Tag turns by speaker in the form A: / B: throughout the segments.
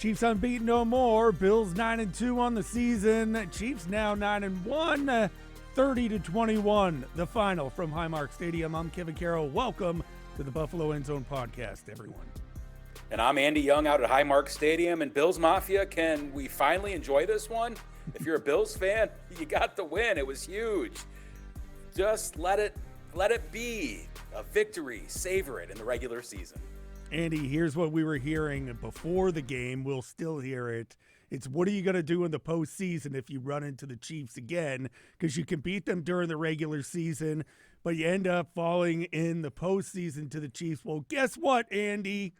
A: Chiefs unbeaten no more. Bills 9-2 on the season. Chiefs now 9-1, 30-21. The final from Highmark Stadium. I'm Kevin Carroll. Welcome to the Buffalo End Zone podcast, everyone.
B: And I'm Andy Young out at Highmark Stadium. And Bills Mafia, can we finally enjoy this one? If you're a Bills fan, you got the win. It was huge. Just let it be a victory. Savor it in the regular season.
A: Andy, here's what we were hearing before the game. We'll still hear it. It's what are you going to do in the postseason if you run into the Chiefs again? Because you can beat them during the regular season, but you end up falling in the postseason to the Chiefs. Well, guess what, Andy?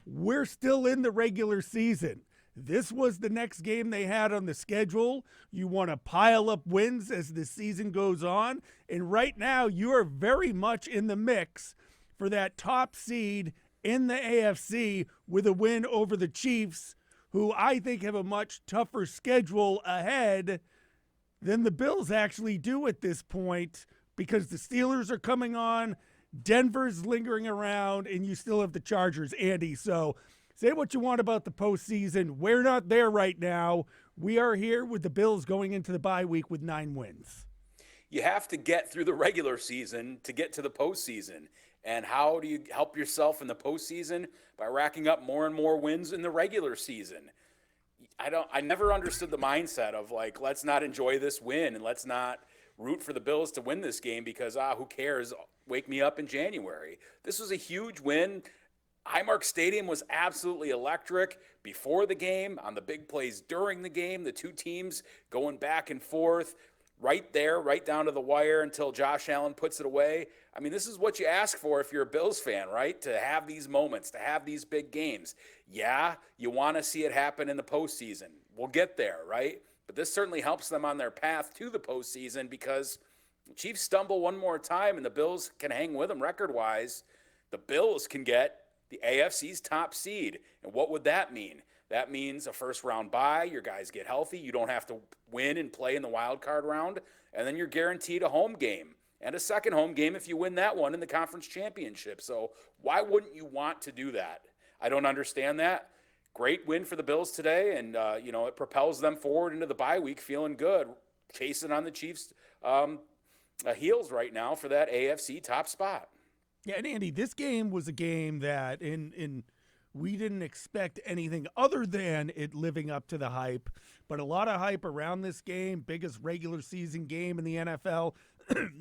A: We're still in the regular season. This was the next game they had on the schedule. You want to pile up wins as the season goes on. And right now, you are very much in the mix for that top seed in the AFC with a win over the Chiefs, who I think have a much tougher schedule ahead than the Bills actually do at this point, because the Steelers are coming on, Denver's lingering around, and you still have the Chargers, Andy. So say what you want about the postseason. We're not there right now. We are here with the Bills going into the bye week with 9 wins.
B: You have to get through the regular season to get to the postseason. And how do you help yourself in the postseason? By racking up more and more wins in the regular season. I never understood the mindset of like, let's not enjoy this win and let's not root for the Bills to win this game because, who cares? Wake me up in January. This was a huge win. Highmark Stadium was absolutely electric before the game, on the big plays during the game, the two teams going back and forth, right there, right down to the wire until Josh Allen puts it away. I mean, this is what you ask for if you're a Bills fan, right? To have these moments, to have these big games. Yeah, you want to see it happen in the postseason. We'll get there, right? But this certainly helps them on their path to the postseason because the Chiefs stumble one more time and the Bills can hang with them record-wise. The Bills can get the AFC's top seed. And what would that mean? That means a first-round bye. Your guys get healthy. You don't have to win and play in the wild card round. And then you're guaranteed a home game and a second home game if you win that one in the conference championship. So why wouldn't you want to do that? I don't understand that. Great win for the Bills today, and it propels them forward into the bye week feeling good, chasing on the Chiefs' heels right now for that AFC top spot.
A: Yeah, and Andy, this game was a game that we didn't expect anything other than it living up to the hype, but a lot of hype around this game, biggest regular season game in the NFL.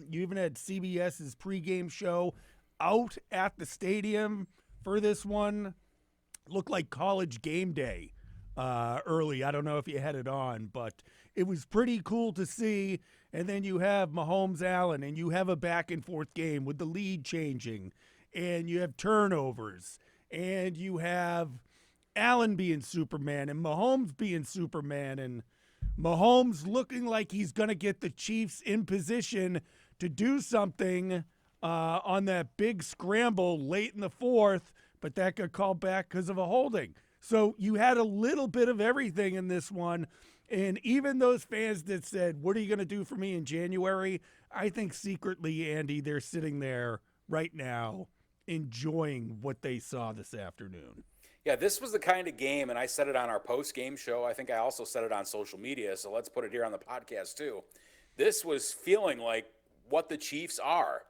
A: You even had CBS's pregame show out at the stadium for this one. Looked like college game day early. I don't know if you had it on, but it was pretty cool to see. And then you have Mahomes Allen, and you have a back-and-forth game with the lead changing, and you have turnovers, and you have Allen being Superman and Mahomes being Superman, and Mahomes looking like he's going to get the Chiefs in position to do something on that big scramble late in the fourth, but that got called back because of a holding. So you had a little bit of everything in this one. And even those fans that said, what are you going to do for me in January? I think secretly, Andy, they're sitting there right now enjoying what they saw this afternoon.
B: Yeah, this was the kind of game, and I said it on our post-game show. I think I also said it on social media, so let's put it here on the podcast too. This was feeling like what the Chiefs are.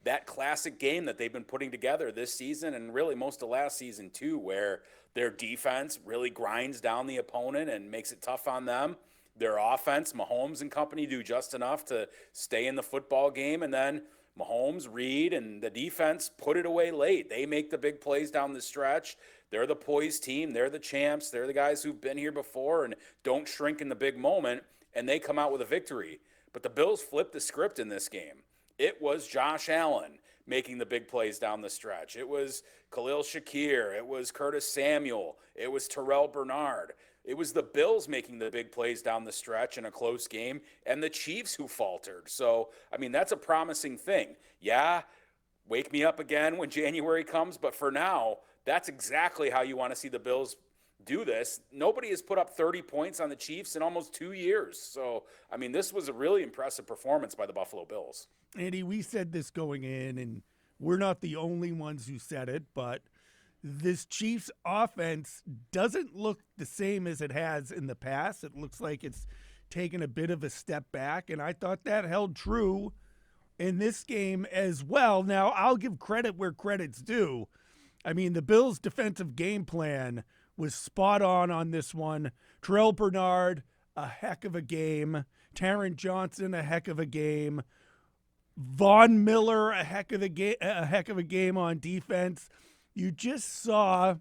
B: That classic game that they've been putting together this season and really most of last season too, where their defense really grinds down the opponent and makes it tough on them. Their offense, Mahomes and company, do just enough to stay in the football game, and then Mahomes, Reed, and the defense put it away late. They make the big plays down the stretch. They're the poised team. They're the champs. They're the guys who've been here before and don't shrink in the big moment, and they come out with a victory. But the Bills flipped the script in this game. It was Josh Allen making the big plays down the stretch. It was Khalil Shakir. It was Curtis Samuel. It was Terrel Bernard. It was the Bills making the big plays down the stretch in a close game, and the Chiefs who faltered. So, I mean, that's a promising thing. Yeah, wake me up again when January comes, but for now, that's exactly how you want to see the Bills do this. Nobody has put up 30 points on the Chiefs in almost 2 years. So, I mean, this was a really impressive performance by the Buffalo Bills.
A: Andy, we said this going in, and we're not the only ones who said it, but this Chiefs offense doesn't look the same as it has in the past. It looks like it's taken a bit of a step back, and I thought that held true in this game as well. Now, I'll give credit where credit's due. I mean, the Bills' defensive game plan was spot on this one. Terrel Bernard, a heck of a game. Taron Johnson, a heck of a game. Von Miller, a heck of a game on defense. You just saw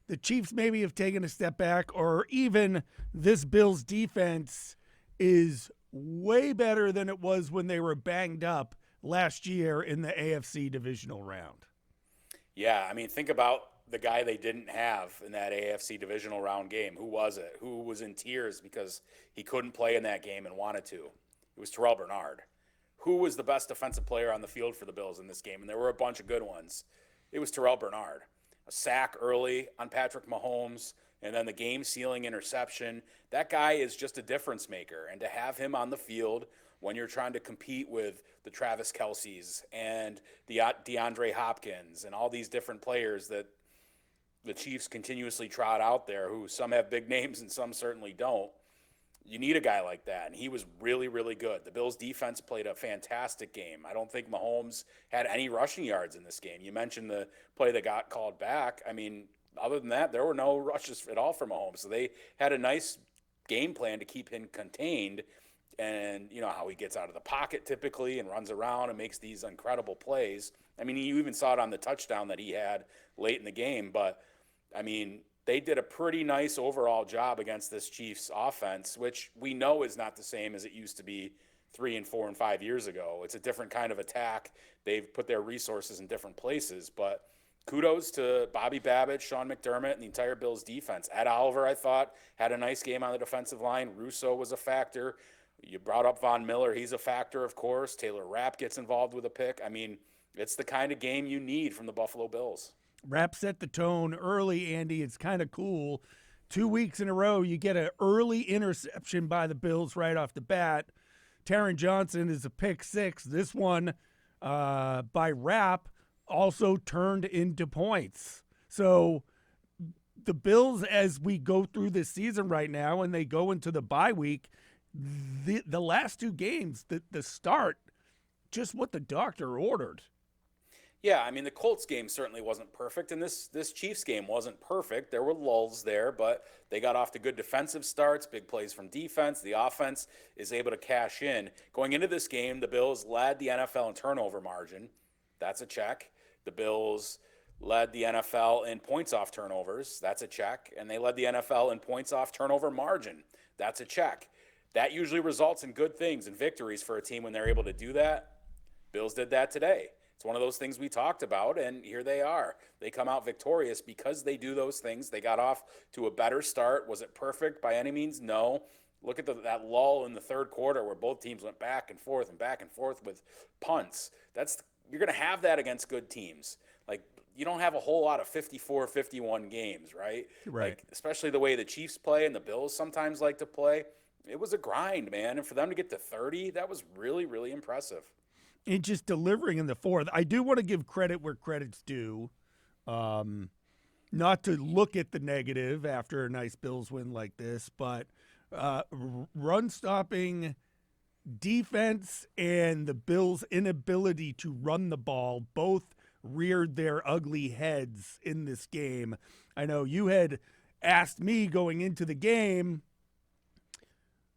A: the Chiefs maybe have taken a step back, or even this Bills defense is way better than it was when they were banged up last year in the AFC divisional round.
B: Yeah, I mean, think about the guy they didn't have in that AFC divisional round game. Who was it? Who was in tears because he couldn't play in that game and wanted to? It was Terrel Bernard. Who was the best defensive player on the field for the Bills in this game? And there were a bunch of good ones. It was Terrel Bernard. A sack early on Patrick Mahomes, and then the game-sealing interception. That guy is just a difference maker. And to have him on the field when you're trying to compete with the Travis Kelce's and the DeAndre Hopkins and all these different players that the Chiefs continuously trot out there, who some have big names and some certainly don't, you need a guy like that, and he was really, really good. The Bills' defense played a fantastic game. I don't think Mahomes had any rushing yards in this game. You mentioned the play that got called back. I mean, other than that, there were no rushes at all for Mahomes. So they had a nice game plan to keep him contained, and you know how he gets out of the pocket typically and runs around and makes these incredible plays. I mean, you even saw it on the touchdown that he had late in the game, but, I mean, they did a pretty nice overall job against this Chiefs offense, which we know is not the same as it used to be 3 and 4 and 5 years ago. It's a different kind of attack. They've put their resources in different places, but kudos to Bobby Babbitt, Sean McDermott, and the entire Bills defense. Ed Oliver, I thought, had a nice game on the defensive line. Russo was a factor. You brought up Von Miller. He's a factor, of course. Taylor Rapp gets involved with a pick. I mean, it's the kind of game you need from the Buffalo Bills.
A: Rapp set the tone early, Andy. It's kind of cool. 2 weeks in a row, you get an early interception by the Bills right off the bat. Taron Johnson is a pick six. This one by Rapp also turned into points. So the Bills, as we go through this season right now and they go into the bye week, the last two games, the start, just what the doctor ordered.
B: Yeah, I mean, the Colts game certainly wasn't perfect, and this Chiefs game wasn't perfect. There were lulls there, but they got off to good defensive starts, big plays from defense. The offense is able to cash in. Going into this game, the Bills led the NFL in turnover margin. That's a check. The Bills led the NFL in points off turnovers. That's a check. And they led the NFL in points off turnover margin. That's a check. That usually results in good things and victories for a team when they're able to do that. Bills did that today. It's one of those things we talked about, and here they are. They come out victorious because they do those things. They got off to a better start. Was it perfect by any means? No. Look at that lull in the third quarter where both teams went back and forth with punts. You're going to have that against good teams. Like, you don't have a whole lot of 54-51 games, right?
A: Right.
B: Like, especially the way the Chiefs play and the Bills sometimes like to play. It was a grind, man. And for them to get to 30, that was really, really impressive.
A: And just delivering in the fourth. I do want to give credit where credit's due. Not to look at the negative after a nice Bills win like this, but run stopping defense and the Bills' inability to run the ball both reared their ugly heads in this game. I know you had asked me going into the game,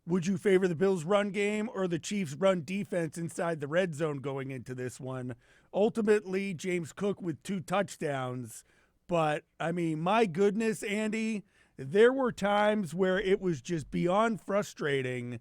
A: would you favor the Bills' run game or the Chiefs' run defense inside the red zone going into this one? Ultimately, James Cook with 2 touchdowns. But, I mean, my goodness, Andy, there were times where it was just beyond frustrating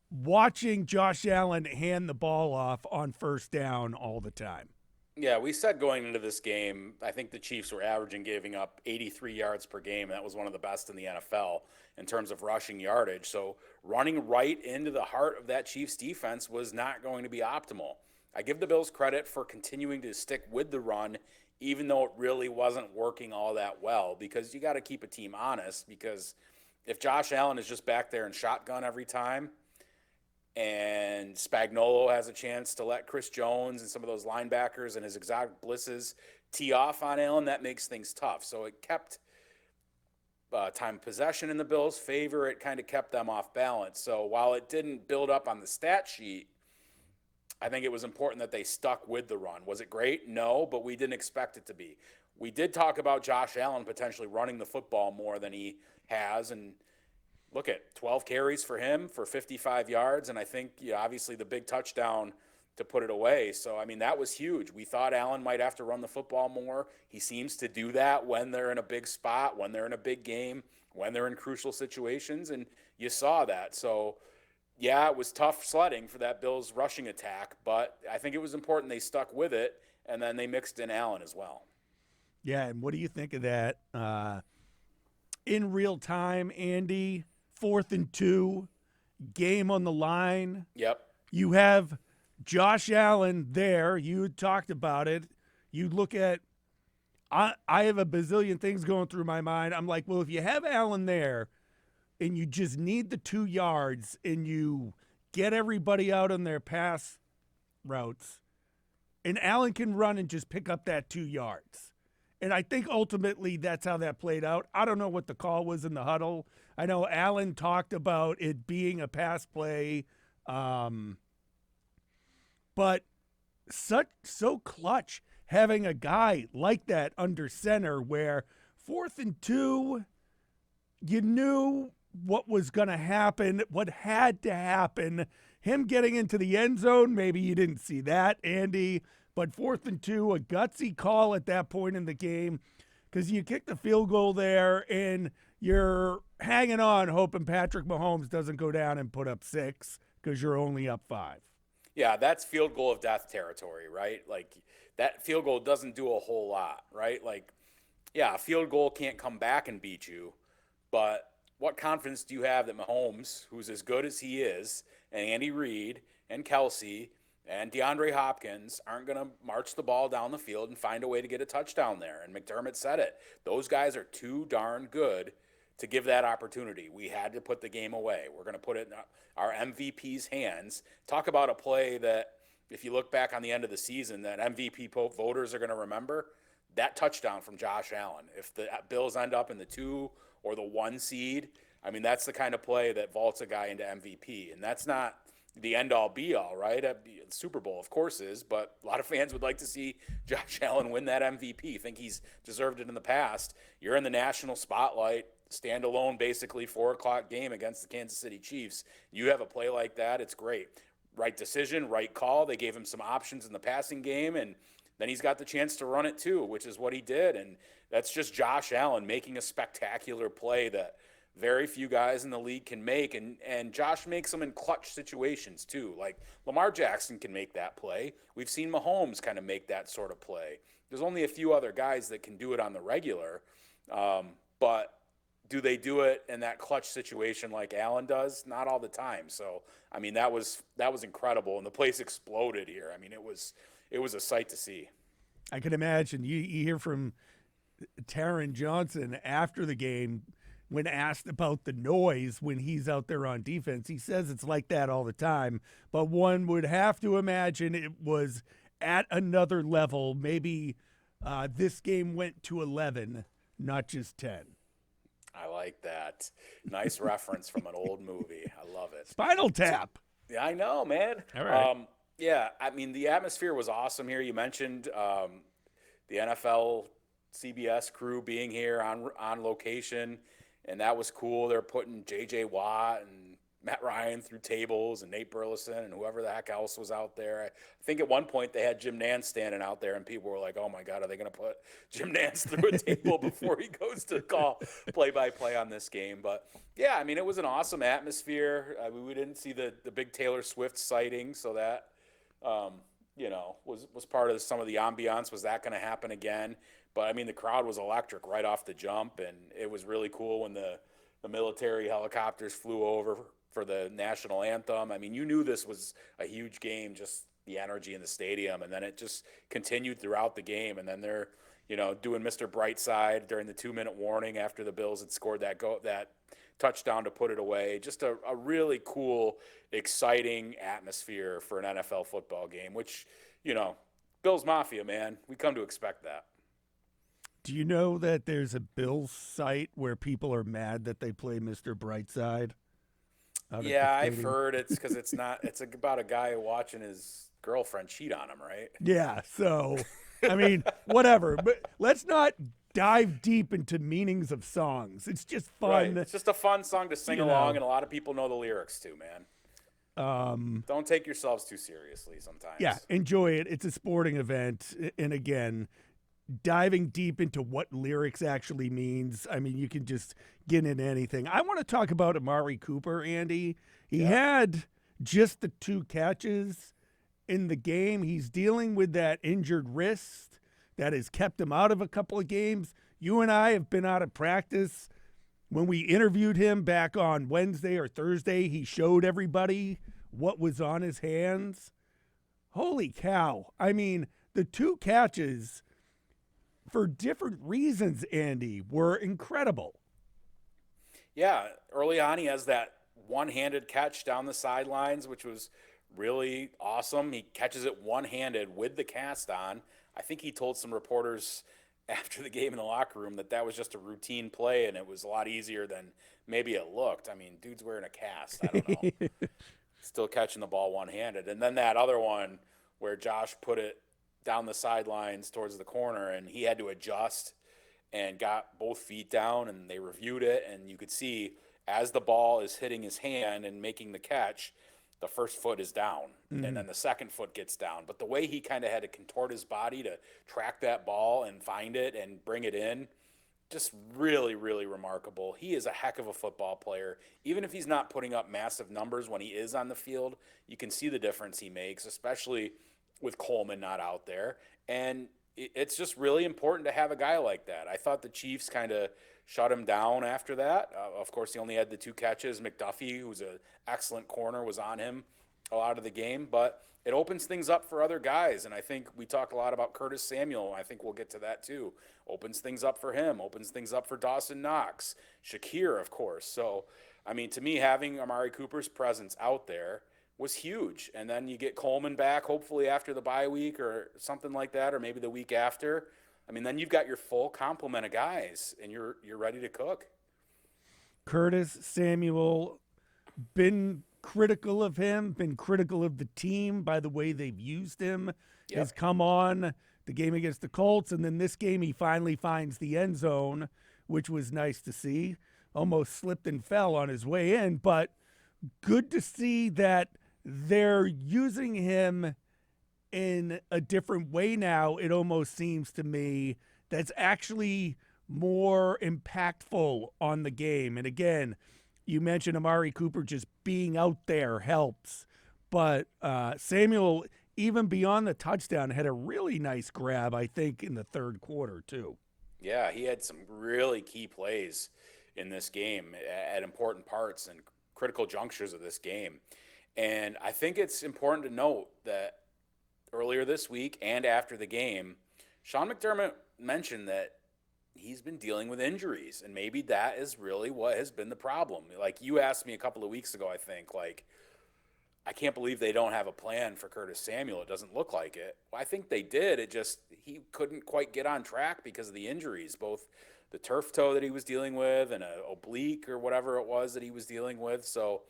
A: watching Josh Allen hand the ball off on first down all the time.
B: Yeah, we said going into this game, I think the Chiefs were averaging giving up 83 yards per game. That was one of the best in the NFL in terms of rushing yardage. So running right into the heart of that Chiefs defense was not going to be optimal. I give the Bills credit for continuing to stick with the run, even though it really wasn't working all that well, because you got to keep a team honest, because if Josh Allen is just back there in shotgun every time, and Spagnuolo has a chance to let Chris Jones and some of those linebackers and his exotic blisses tee off on Allen, that makes things tough. So it kept time possession in the Bills' favor. It kind of kept them off balance. So while it didn't build up on the stat sheet, I think it was important that they stuck with the run. Was it great? No, but we didn't expect it to be. We did talk about Josh Allen potentially running the football more than he has, and look at 12 carries for him for 55 yards, and I think obviously the big touchdown to put it away. So, I mean, that was huge. We thought Allen might have to run the football more. He seems to do that when they're in a big spot, when they're in a big game, when they're in crucial situations, and you saw that. So, yeah, it was tough sledding for that Bills rushing attack, but I think it was important they stuck with it, and then they mixed in Allen as well.
A: Yeah, and what do you think of that? In real time, Andy, 4th and 2, game on the line.
B: Yep.
A: You have Josh Allen there. You talked about it. You look at I have a bazillion things going through my mind. I'm like, well, if you have Allen there and you just need the 2 yards and you get everybody out on their pass routes, and Allen can run and just pick up that 2 yards. And I think ultimately that's how that played out. I don't know what the call was in the huddle. I know Allen talked about it being a pass play, but so clutch having a guy like that under center where 4th and 2, you knew what was going to happen, what had to happen. Him getting into the end zone, maybe you didn't see that, Andy. But 4th and 2, a gutsy call at that point in the game because you kick the field goal there and you're hanging on hoping Patrick Mahomes doesn't go down and put up 6 because you're only up 5.
B: Yeah, that's field goal of death territory, right? Like that field goal doesn't do a whole lot, right? Like, yeah, a field goal can't come back and beat you, but what confidence do you have that Mahomes, who's as good as he is, and Andy Reid and Kelsey and DeAndre Hopkins aren't going to march the ball down the field and find a way to get a touchdown there? And McDermott said it. Those guys are too darn good to give that opportunity. We had to put the game away. We're going to put it in our MVP's hands. Talk about a play that, if you look back on the end of the season, that MVP voters are going to remember. That touchdown from Josh Allen. If the Bills end up in the 2 or the 1 seed, I mean, that's the kind of play that vaults a guy into MVP. And that's not the end-all, be-all, right? The Super Bowl, of course, is, but a lot of fans would like to see Josh Allen win that MVP. Think he's deserved it in the past. You're in the national spotlight, standalone, basically 4 o'clock game against the Kansas City Chiefs. You have a play like that, it's great. Right decision, right call. They gave him some options in the passing game, and then he's got the chance to run it too, which is what he did. And that's just Josh Allen making a spectacular play that very few guys in the league can make, and Josh makes them in clutch situations too. Like Lamar Jackson can make that play. We've seen Mahomes kind of make that sort of play. There's only a few other guys that can do it on the regular, but do they do it in that clutch situation like Allen does? Not all the time. So, I mean, that was incredible, and the place exploded here. I mean, it was a sight to see.
A: I can imagine. You hear from Taron Johnson after the game when asked about the noise when he's out there on defense. He says it's like that all the time, but one would have to imagine it was at another level. Maybe this game went to 11, not just 10.
B: I like that. Nice reference from an old movie. I love it.
A: Spinal Tap.
B: Yeah, I know, man.
A: All right.
B: Yeah, I mean, the atmosphere was awesome here. You mentioned the NFL CBS crew being here on location, and that was cool. They're putting J.J. Watt and Matt Ryan through tables, and Nate Burleson and whoever the heck else was out there. I think at one point they had Jim Nantz standing out there, and people were like, oh, my God, are they going to put Jim Nantz through a table before he goes to call play-by-play on this game? But, yeah, I mean, it was an awesome atmosphere. I mean, we didn't see the big Taylor Swift sighting, so that, was part of some of the ambiance. Was that going to happen again? But, I mean, the crowd was electric right off the jump, and it was really cool when the military helicopters flew over for the national anthem. I mean, you knew this was a huge game, just the energy in the stadium, and then it just continued throughout the game. And then they're, doing Mr. Brightside during the 2-minute warning after the Bills had scored that touchdown to put it away. Just a really cool, exciting atmosphere for an NFL football game, which, Bills Mafia, man, we come to expect that.
A: Do you know that there's a Bills site where people are mad that they play Mr. Brightside out at the
B: Yeah, I've
A: stadium?
B: heard it's about a guy watching his girlfriend cheat on him, right?
A: Yeah, so I mean, whatever. But let's not dive deep into meanings of songs. It's just
B: Right.
A: fun,
B: It's just a fun song to sing
A: you
B: along,
A: know.
B: and a lot of people know the lyrics too, man.
A: Um,
B: Don't take yourselves too seriously
A: yeah,
B: sometimes.
A: enjoy it. It's a sporting event, and again, diving deep into what lyrics actually means. I mean, you can just get into anything. I want to talk about Amari Cooper, Andy. He
B: Yeah.
A: had just the 2 catches in the game. He's dealing with that injured wrist that has kept him out of a couple of games. You and I have been out of practice. When we interviewed him back on Wednesday or Thursday, he showed everybody what was on his hands. Holy cow. I mean, the 2 catches for different reasons, Andy, were incredible.
B: Yeah, early on he has that one-handed catch down the sidelines, which was really awesome. He catches it one-handed with the cast on. I think he told some reporters after the game in the locker room that was just a routine play and it was a lot easier than maybe it looked. I mean, dude's wearing a cast. I don't know. Still catching the ball one-handed. And then that other one where Josh put it down the sidelines towards the corner and he had to adjust and got both feet down and they reviewed it and you could see as the ball is hitting his hand and making the catch, the first foot is down and then the second foot gets down. But the way he kind of had to contort his body to track that ball and find it and bring it in, just really, really remarkable. He is a heck of a football player. Even if he's not putting up massive numbers when he is on the field, you can see the difference he makes, especially with Coleman not out there. And it's just really important to have a guy like that. I thought the Chiefs kind of shut him down after that. Of course, he only had the 2 catches. McDuffie, who's an excellent corner, was on him a lot of the game. But it opens things up for other guys. And I think we talked a lot about Curtis Samuel. I think we'll get to that too. Opens things up for him. Opens things up for Dawson Knox. Shakir, of course. So, I mean, to me, having Amari Cooper's presence out there was huge. And then you get Coleman back, hopefully after the bye week or something like that, or maybe the week after. I mean, then you've got your full complement of guys, and you're ready to cook.
A: Curtis Samuel, been critical of him, been critical of the team by the way they've used him, has
B: Yep.
A: come on the game against the Colts, and then this game he finally finds the end zone, which was nice to see. Almost slipped and fell on his way in, but good to see that they're using him in a different way now. It almost seems to me that's actually more impactful on the game. And again, you mentioned Amari Cooper just being out there helps, but Samuel, even beyond the touchdown, had a really nice grab, I think, in the third quarter too.
B: Yeah, he had some really key plays in this game at important parts and critical junctures of this game. And I think it's important to note that earlier this week and after the game, Sean McDermott mentioned that he's been dealing with injuries, and maybe that is really what has been the problem. Like you asked me a couple of weeks ago, I think, like, I can't believe they don't have a plan for Curtis Samuel. It doesn't look like it. Well, I think they did. It just, he couldn't quite get on track because of the injuries, both the turf toe that he was dealing with and a oblique or whatever it was that he was dealing with. So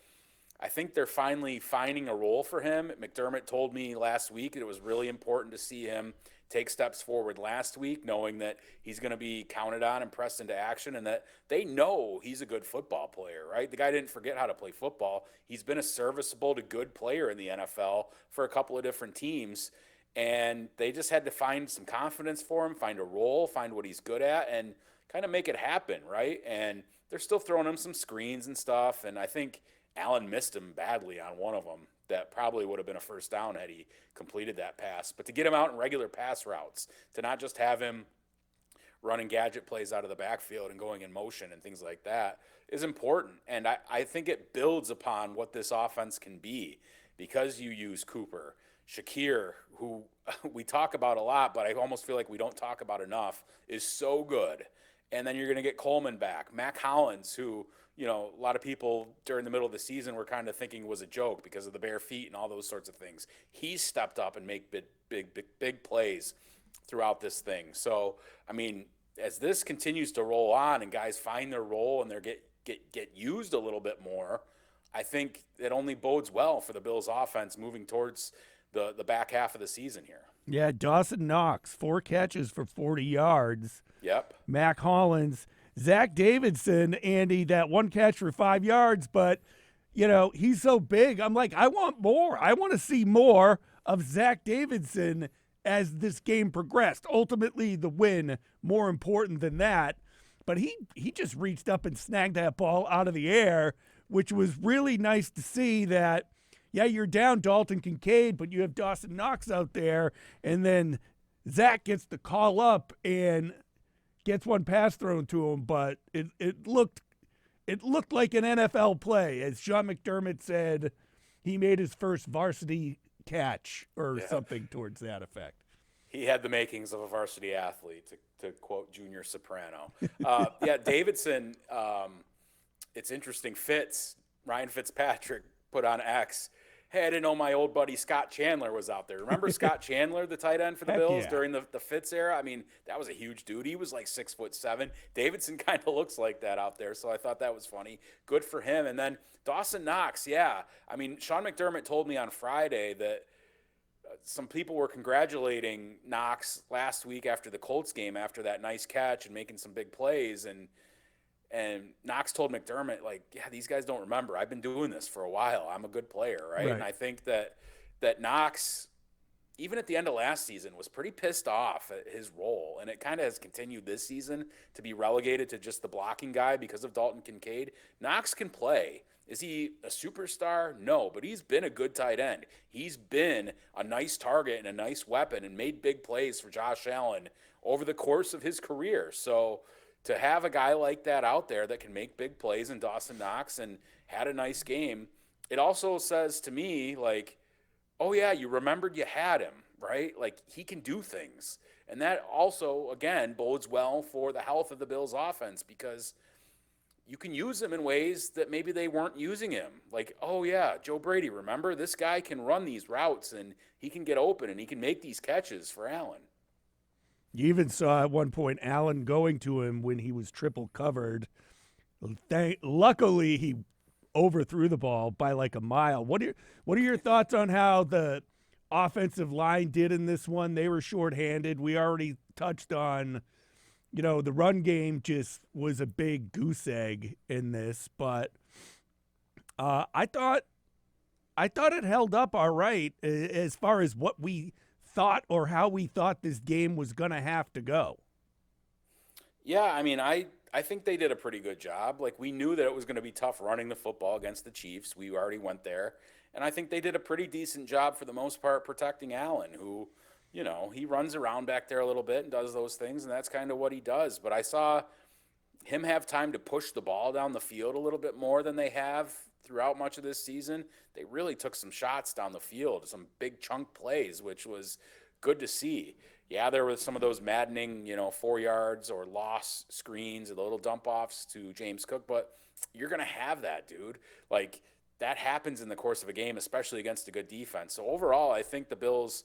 B: I think they're finally finding a role for him. McDermott told me last week that it was really important to see him take steps forward last week, knowing that he's going to be counted on and pressed into action and that they know he's a good football player, right? The guy didn't forget how to play football. He's been a serviceable to good player in the NFL for a couple of different teams. And they just had to find some confidence for him, find a role, find what he's good at, and kind of make it happen, right? And they're still throwing him some screens and stuff. And I think Allen missed him badly on one of them. That probably would have been a first down had he completed that pass. But to get him out in regular pass routes, to not just have him running gadget plays out of the backfield and going in motion and things like that is important. And I think it builds upon what this offense can be because you use Cooper, Shakir, who we talk about a lot, but I almost feel like we don't talk about enough, is so good. And then you're going to get Coleman back. Mac Hollins, who a lot of people during the middle of the season were kind of thinking was a joke because of the bare feet and all those sorts of things. He's stepped up and make big plays throughout this thing. So, I mean, as this continues to roll on and guys find their role and they get used a little bit more, I think it only bodes well for the Bills offense moving towards the back half of the season here.
A: Yeah, Dawson Knox, 4 catches for 40 yards.
B: Yep.
A: Mac Hollins, Zach Davidson, Andy, that 1 catch for 5 yards, but, he's so big. I'm like, I want more. I want to see more of Zach Davidson as this game progressed. Ultimately, the win more important than that. But he just reached up and snagged that ball out of the air, which was really nice to see that, yeah, you're down Dalton Kincaid, but you have Dawson Knox out there, and then Zach gets the call up and gets one pass thrown to him, but it looked like an NFL play. As Sean McDermott said, he made his first varsity catch or something towards that effect.
B: He had the makings of a varsity athlete, to quote Junior Soprano. Davidson, it's interesting. Ryan Fitzpatrick put on X, hey, I didn't know my old buddy Scott Chandler was out there. Remember Scott Chandler, the tight end for the Bills during the Fitz era? I mean, that was a huge dude. He was like 6'7". Davidson kind of looks like that out there, so I thought that was funny. Good for him. And then Dawson Knox, I mean, Sean McDermott told me on Friday that some people were congratulating Knox last week after the Colts game, after that nice catch and making some big plays. And Knox told McDermott, like, yeah, these guys don't remember. I've been doing this for a while. I'm a good player, right? And I think that Knox, even at the end of last season, was pretty pissed off at his role. And it kind of has continued this season to be relegated to just the blocking guy because of Dalton Kincaid. Knox can play. Is he a superstar? No, but he's been a good tight end. He's been a nice target and a nice weapon and made big plays for Josh Allen over the course of his career. So to have a guy like that out there that can make big plays in Dawson Knox and had a nice game, it also says to me, like, oh, yeah, you remembered you had him, right? Like, he can do things. And that also, again, bodes well for the health of the Bills' offense because you can use him in ways that maybe they weren't using him. Like, oh, yeah, Joe Brady, remember? This guy can run these routes, and he can get open, and he can make these catches for Allen.
A: You even saw at one point Allen going to him when he was triple covered. Luckily, he overthrew the ball by like a mile. What are your thoughts on how the offensive line did in this one? They were shorthanded. We already touched on, the run game just was a big goose egg in this, but I thought it held up all right as far as what we thought or how we thought this game was going to have to go.
B: Yeah, I mean, I think they did a pretty good job. Like, we knew that it was going to be tough running the football against the Chiefs. We already went there. And I think they did a pretty decent job for the most part protecting Allen, who, he runs around back there a little bit and does those things, and that's kind of what he does. But I saw him have time to push the ball down the field a little bit more than they have throughout much of this season. They really took some shots down the field, some big chunk plays, which was good to see. Yeah, there was some of those maddening, 4 yards or loss screens or the little dump offs to James Cook, but you're going to have that, dude. Like, that happens in the course of a game, especially against a good defense. So overall, I think the Bills'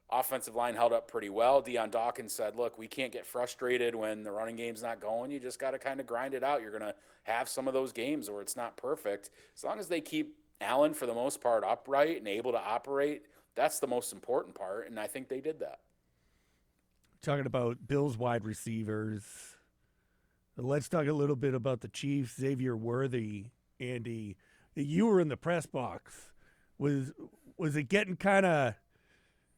B: offensive line held up pretty well. Deion Dawkins said, look, we can't get frustrated when the running game's not going. You just got to kind of grind it out. You're going to have some of those games where it's not perfect. As long as they keep Allen, for the most part, upright and able to operate, that's the most important part, and I think they did that.
A: Talking about Bills wide receivers, let's talk a little bit about the Chiefs. Xavier Worthy, Andy, you were in the press box. Was it getting kind of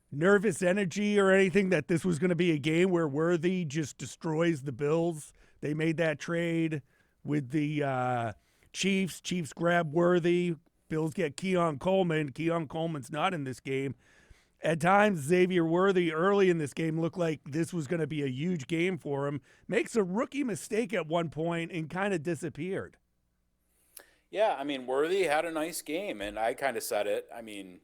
A: nervous energy or anything that this was going to be a game where Worthy just destroys the Bills? They made that trade with the Chiefs. Chiefs grab Worthy. Bills get Keon Coleman. Keon Coleman's not in this game. At times, Xavier Worthy early in this game looked like this was going to be a huge game for him. Makes a rookie mistake at one point and kind of disappeared.
B: Yeah, I mean, Worthy had a nice game, and I kind of said it. I mean,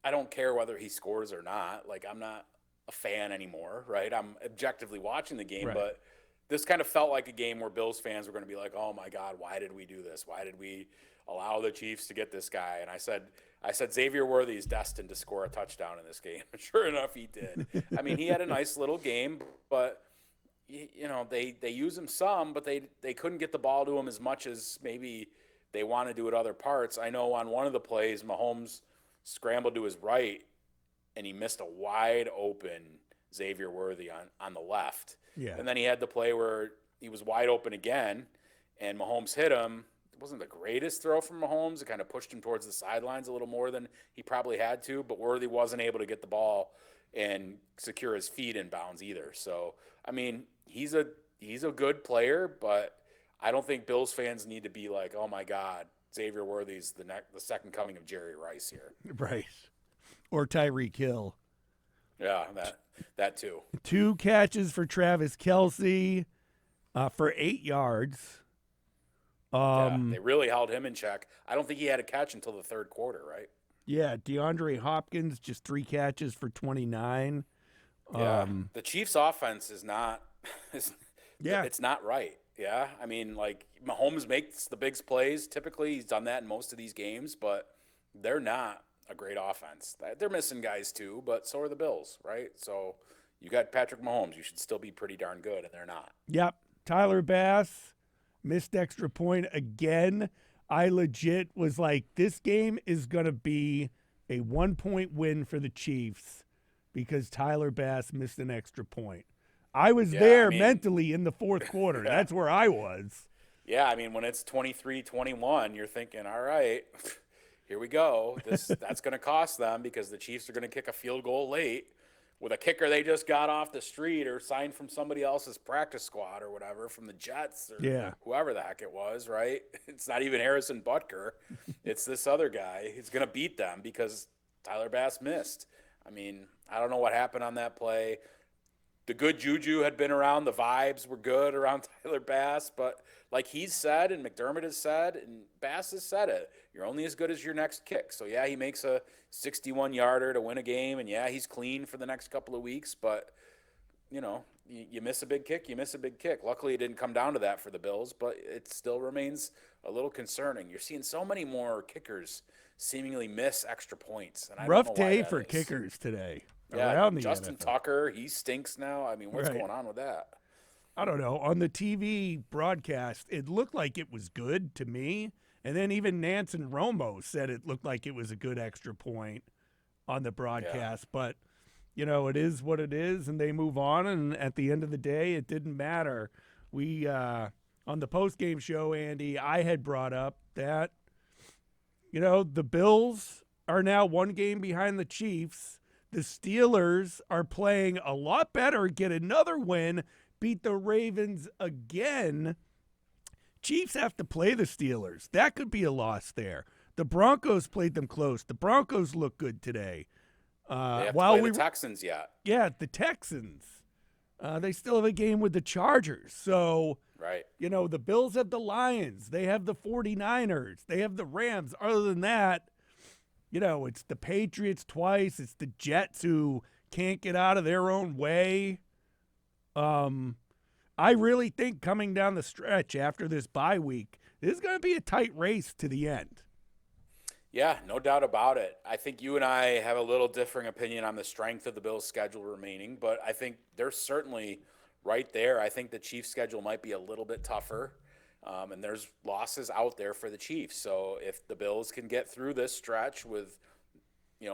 B: I don't care whether he scores or not. Like, I'm not a fan anymore, right? I'm objectively watching the game,
A: Right.
B: But this kind of felt like a game where Bills fans were going to be like, "Oh my God, why did we do this? Why did we allow the Chiefs to get this guy?" And I said Xavier Worthy is destined to score a touchdown in this game. Sure enough, he did. I mean, he had a nice little game, but they use him some, but they couldn't get the ball to him as much as maybe they want to do at other parts. I know on one of the plays, Mahomes scrambled to his right, and he missed a wide open Xavier Worthy on the left.
A: Yeah.
B: And then he had the play where he was wide open again, and Mahomes hit him. It wasn't the greatest throw from Mahomes. It kind of pushed him towards the sidelines a little more than he probably had to, but Worthy wasn't able to get the ball and secure his feet in bounds either. So, I mean, he's a good player, but I don't think Bills fans need to be like, "Oh my God, Xavier Worthy's the second coming of Jerry Rice here."
A: Right. Or Tyreek Hill.
B: Yeah, that too.
A: 2 catches for Travis Kelce for 8 yards.
B: They really held him in check. I don't think he had a catch until the third quarter, right?
A: Yeah, DeAndre Hopkins, just 3 catches for 29.
B: Yeah, the Chiefs' offense is not it's not right. Yeah, I mean, like, Mahomes makes the big plays. Typically, he's done that in most of these games, but they're not a great offense. They're missing guys too, but so are the Bills, right? So you got Patrick Mahomes. You should still be pretty darn good, and they're not.
A: Yep. Tyler Bass missed extra point again. I legit was like, this game is going to be a 1-point win for the Chiefs because Tyler Bass missed an extra point. I was mentally in the fourth quarter. Yeah. That's where I was.
B: Yeah, I mean, when it's 23-21, you're thinking, all right, here we go. That's going to cost them because the Chiefs are going to kick a field goal late with a kicker they just got off the street or signed from somebody else's practice squad or whatever, from the Jets or whoever the heck it was, right? It's not even Harrison Butker. It's this other guy. He's going to beat them because Tyler Bass missed. I mean, I don't know what happened on that play. The good juju had been around. The vibes were good around Tyler Bass. But like he's said and McDermott has said and Bass has said it, you're only as good as your next kick. So, yeah, he makes a 61-yarder to win a game. And, yeah, he's clean for the next couple of weeks. But, you miss a big kick, you miss a big kick. Luckily, it didn't come down to that for the Bills. But it still remains a little concerning. You're seeing so many more kickers seemingly miss extra points. And I
A: rough
B: don't know why
A: day
B: that
A: for
B: is.
A: kickers today.
B: Yeah, Justin Tucker, he stinks now. I mean, what's going on with that?
A: I don't know. On the TV broadcast, it looked like it was good to me. And then even Nance and Romo said it looked like it was a good extra point on the broadcast. Yeah. But, it is what it is, and they move on. And at the end of the day, it didn't matter. We, on the postgame show, Andy, I had brought up that, the Bills are now 1 game behind the Chiefs. The Steelers are playing a lot better, get another win, beat the Ravens again. Chiefs have to play the Steelers. That could be a loss there. The Broncos played them close. The Broncos look good today.
B: They have to play the Texans yet.
A: Yeah, the Texans. They still have a game with the Chargers. So,
B: right.
A: The Bills have the Lions. They have the 49ers. They have the Rams. Other than that, it's the Patriots twice. It's the Jets who can't get out of their own way. I really think coming down the stretch after this bye week, this is going to be a tight race to the end.
B: Yeah, no doubt about it. I think you and I have a little differing opinion on the strength of the Bills' schedule remaining, but I think they're certainly right there. I think the Chiefs' schedule might be a little bit tougher. And there's losses out there for the Chiefs. So if the Bills can get through this stretch with,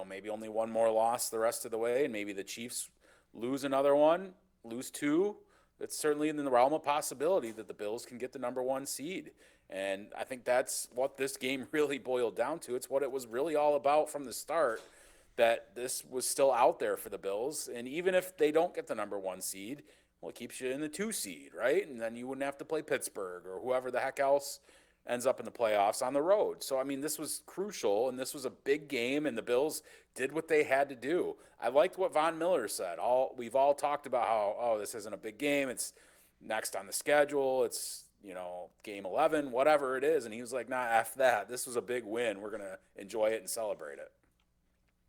B: maybe only one more loss the rest of the way, and maybe the Chiefs lose another one, lose 2, it's certainly in the realm of possibility that the Bills can get the number 1 seed. And I think that's what this game really boiled down to. It's what it was really all about from the start, that this was still out there for the Bills. And even if they don't get the number 1 seed, well, it keeps you in the 2 seed, right? And then you wouldn't have to play Pittsburgh or whoever the heck else ends up in the playoffs on the road. So, I mean, this was crucial, and this was a big game, and the Bills did what they had to do. I liked what Von Miller said. We've all talked about how, this isn't a big game. It's next on the schedule. It's, game 11, whatever it is. And he was like, nah, F that. This was a big win. We're going to enjoy it and celebrate it.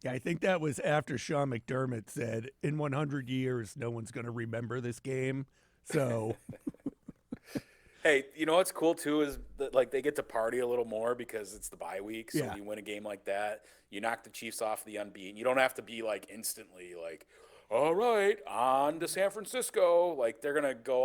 A: Yeah, I think that was after Sean McDermott said, in 100 years, no one's going to remember this game. So,
B: Hey, you know what's cool too is that like they get to party a little more because it's the bye week. So
A: Yeah.
B: you win a game like that, you knock the Chiefs off the unbeaten. You don't have to be like instantly like, all right, on to San Francisco. Like they're gonna go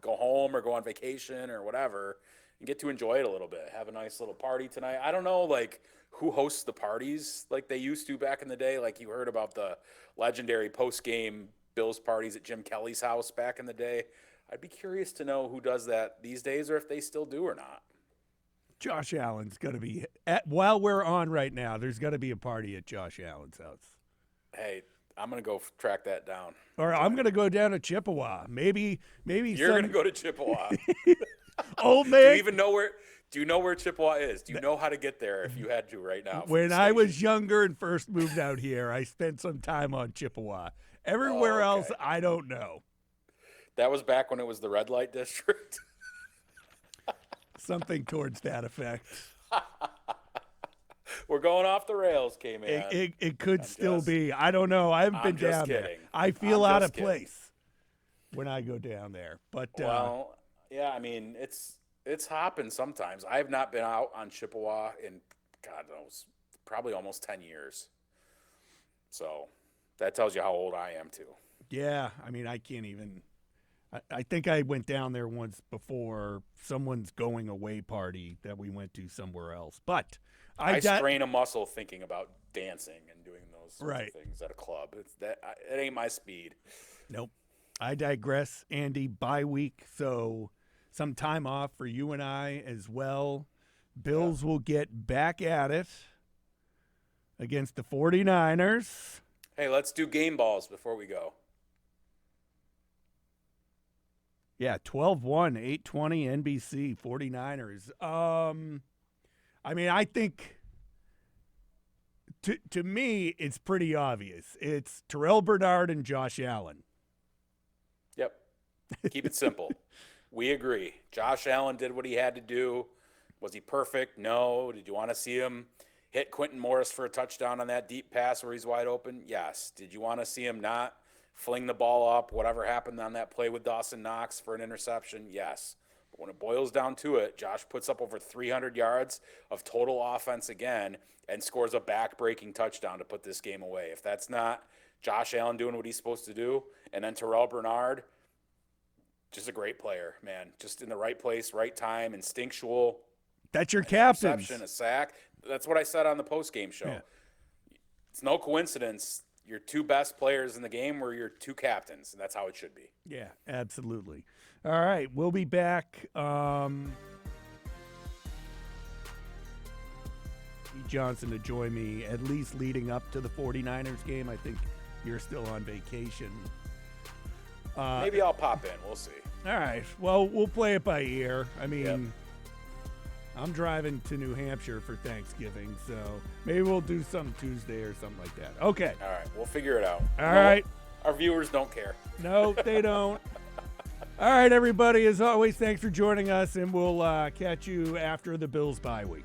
B: home or go on vacation or whatever, and get to enjoy it a little bit. Have a nice little party tonight. I don't know like who hosts the parties like they used to back in the day. Like you heard about the legendary post game Bills parties at Jim Kelly's house back in the day. I'd be curious to know who does that these days or if they still do or not.
A: Josh Allen's going to be while we're on right now. There's going to be a party at Josh Allen's house.
B: Hey, I'm going to go track that down.
A: Or I'm going to go down to Chippewa. Maybe
B: You're going to go to Chippewa.
A: Old
B: Do
A: man.
B: you even know where Do you know where Chippewa is? Do you know how to get there if you had to right now?
A: When I was younger and first moved out here, I spent some time on Chippewa. Everywhere else, I don't know.
B: That was back when it was the red light district.
A: Something towards that effect.
B: We're going off the rails, K-Man.
A: It could still be. I don't know. I haven't been down there. I feel out of place when I go down there. But
B: well, yeah, I mean, it's hopping sometimes. I have not been out on Chippewa in, God knows, probably almost 10 years. So that tells you how old I am, too.
A: Yeah, I mean, I can't even. I think I went down there once before someone's going away party that we went to somewhere else. But
B: I strain a muscle thinking about dancing and doing those sorts of things at a club. It ain't my speed.
A: Nope. I digress, Andy. Bye week, so some time off for you and I as well. Bills will get back at it against the 49ers.
B: Hey, let's do game balls before we go.
A: Yeah, 12-1, 820 NBC, 49ers. I mean, I think to me, it's pretty obvious. It's Terrel Bernard and Josh Allen.
B: Yep. Keep it simple. We agree. Josh Allen did what he had to do. Was he perfect? No. Did you want to see him hit Quentin Morris for a touchdown on that deep pass where he's wide open? Yes. Did you want to see him not fling the ball up, whatever happened on that play with Dawson Knox for an interception? Yes. But when it boils down to it, Josh puts up over 300 yards of total offense again and scores a back-breaking touchdown to put this game away. If that's not Josh Allen doing what he's supposed to do, and then Terrel Bernard, just a great player, man. Just in the right place, right time, instinctual.
A: That's your captain.
B: Interception, a sack. That's what I said on the post-game show. Yeah. It's no coincidence your two best players in the game were your two captains, and that's how it should be.
A: Yeah, absolutely. All right, we'll be back. Johnson to join me at least leading up to the 49ers game. I think you're still on vacation.
B: Maybe I'll pop in. We'll see.
A: All right. Well, we'll play it by ear. I mean, I'm driving to New Hampshire for Thanksgiving, so maybe we'll do something Tuesday or something like that. Okay.
B: All right. We'll figure it out.
A: All right.
B: Our viewers don't care.
A: No, they don't. All right, everybody. As always, thanks for joining us, and we'll catch you after the Bills bye week.